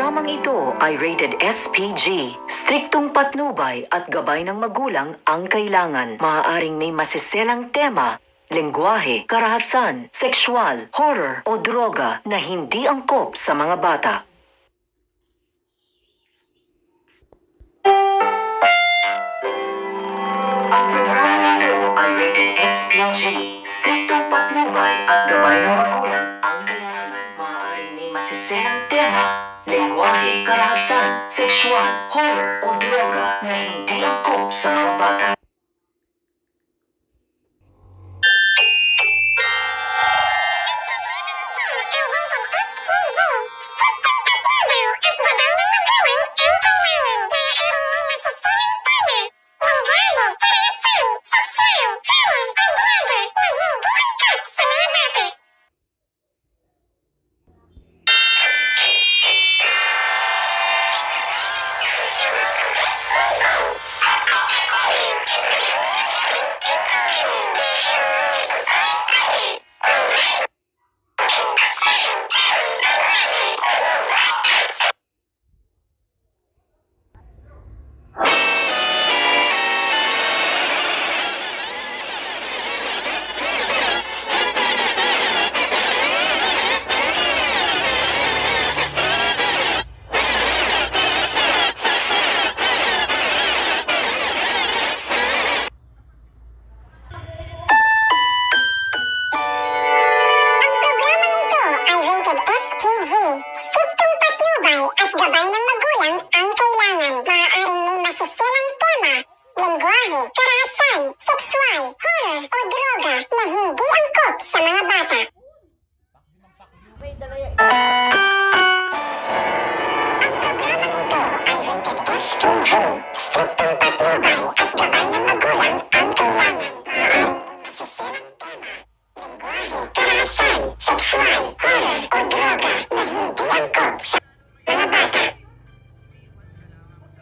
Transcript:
Programang ito ay rated SPG. Striktong patnubay at gabay ng magulang ang kailangan. Maaaring may masiselang tema, lengguwahe, karahasan, sexual, horror o droga na hindi angkop sa mga bata. Ang programang ito ay rated SPG. Striktong patnubay at gabay ng magulang ang kailangan. Maaaring may masiselang tema, lengguwahe, karahasan, sexual, horror o droga na hindi angkop sa mga bata. Lengguwahe, karahasan, sexual, horror o droga na hindi angkop sa mga bata. Ang programang ito ay rated SPG.